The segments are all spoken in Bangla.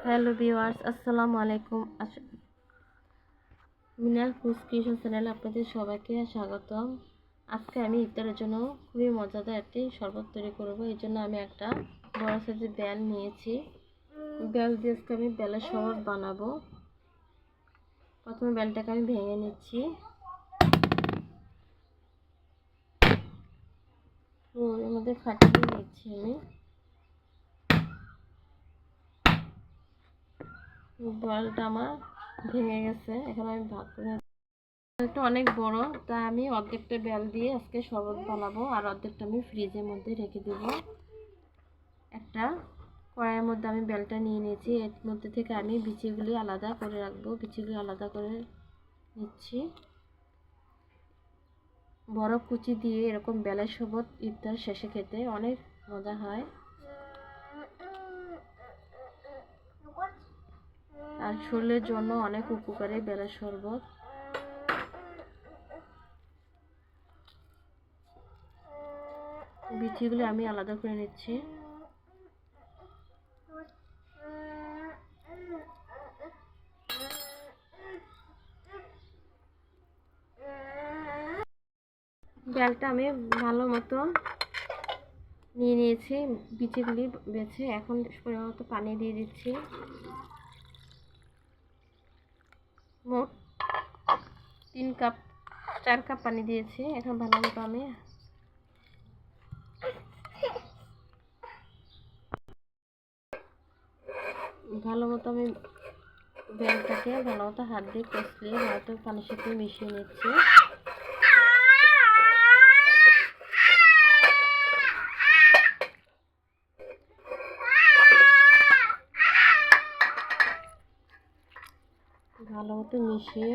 হ্যালো ভিউয়ার্স, আসসালামু আলাইকুম। মিনাল ফুড ক্রিয়েশন চ্যানেলে আপনাদের সবাইকে স্বাগতম। আজকে আমি ইফতারের জন্য খুবই মজাদার একটি শরবত তৈরি করব। এই জন্য আমি একটা বড় সাইজের বেল নিয়েছি। বেল দিয়ে আজকে আমি বেলের শরবত বানাবো। প্রথমে বেলটাকে আমি ভেঙে নিচ্ছি। এর মধ্যে ফাটিয়ে নিচ্ছি আমি। বেলটা আমার ভেঙে গেছে, এখন আমি ভাগ করে। বেলটা অনেক বড়, তাই আমি অর্ধেকটা বেল দিয়ে আজকে শরবত বানাবো, আর অর্ধেকটা আমি ফ্রিজের মধ্যে রেখে দেব। একটা কড়াইয়ের মধ্যে আমি বেলটা নিয়ে নিয়েছি, এর মধ্যে থেকে আমি বিচিগুলি আলাদা করে রাখবো। বিচিগুলি আলাদা করে নিচ্ছি। বরফ কুচি দিয়ে এরকম বেলের শরবত ইফতার শেষে খেতে অনেক মজা হয়, আর শরীরের জন্য অনেক উপকারী বেলের শরবত। বিচিগুলি আমি আলাদা করে নিচ্ছি। বেলটা আমি ভালো মতো নিয়ে নিয়েছি, বিচিগুলি বেছে। এখন পরিমাণ মতো পানি দিয়ে দিচ্ছি। মোট 4 কাপ পানি দিয়েছি। এখন ভালো মতো আমি বেলটাকে ভালো মতো হাত দিয়ে কষলিয়ে ভালো পানির সাথে মিশিয়ে নিচ্ছি। ভালো মতো মিশিয়ে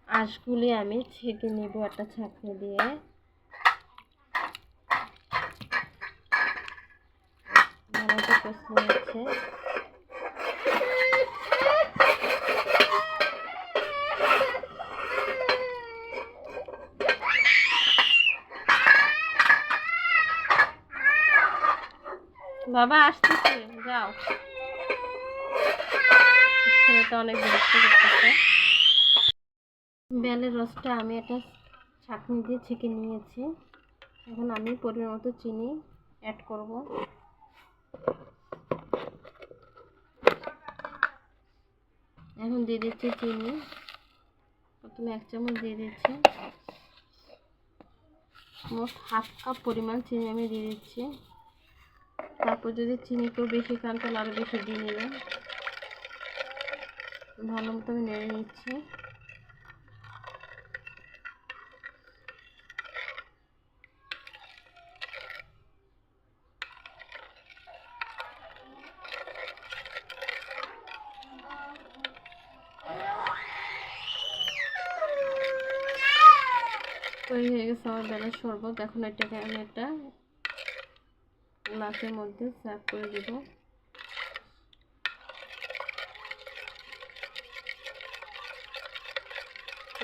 আঁশগুলি আমি ছেঁকে নেব একটা ছাঁকনি দিয়ে। ভালো মতো কষে নিচ্ছে। বাবা আসতেছে, যাও। ছেলেটা অনেক বিরক্ত করতেছে। বেলের রসটা আমি একটা ছাঁকনি দিয়ে ছেঁকে নিয়েছি। এখন আমি পরিমাণ মতো চিনি অ্যাড করব। এখন দিয়ে দিচ্ছি চিনি। প্রথমে 1 চামচ দিয়ে দিচ্ছি। মোট 1/2 কাপ পরিমাণ চিনি আমি দিয়ে দিচ্ছি। তারপর যদি চিনি একটু বেশি খান তাহলে আরও বেশি দিয়ে নেবেন। ভালো মতো আমি নেড়ে নিচ্ছি। তৈরি হয়ে গেছে আমার বেলের শরবত। এখন এটাকে আমি একটা গ্লাসের মধ্যে সার্ভ করে দেব।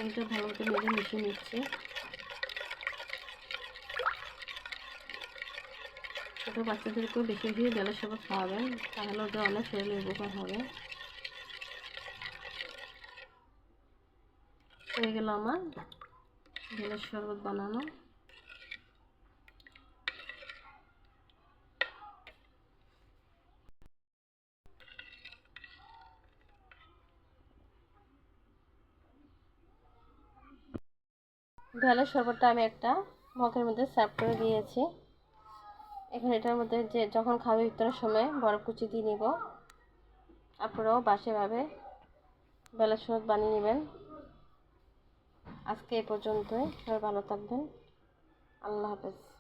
এটা ভালো মতো মেরে মিশিয়ে নিচ্ছে। ছোটো বাচ্চাদেরকেও বেশি বেশি বেলের শরবত খাওয়াবেন, তাহলে ওদের অনেক শরীরে উপকার হবে। হয়ে গেল আমার বেলের শরবত বানানো। বেলের শরবতটা আমি একটা মগের মধ্যে সার্ভ করে দিয়েছি। এখন এটার মধ্যে যে যখন খাবে ইফতারের সময় বরফ কুচি দিয়ে নিব। আপনারাও বাসায়ভাবে বেলের শরবত বানিয়ে নেবেন। আজকে এই পর্যন্তই। সবাই ভালো থাকবেন। আল্লাহ হাফেজ।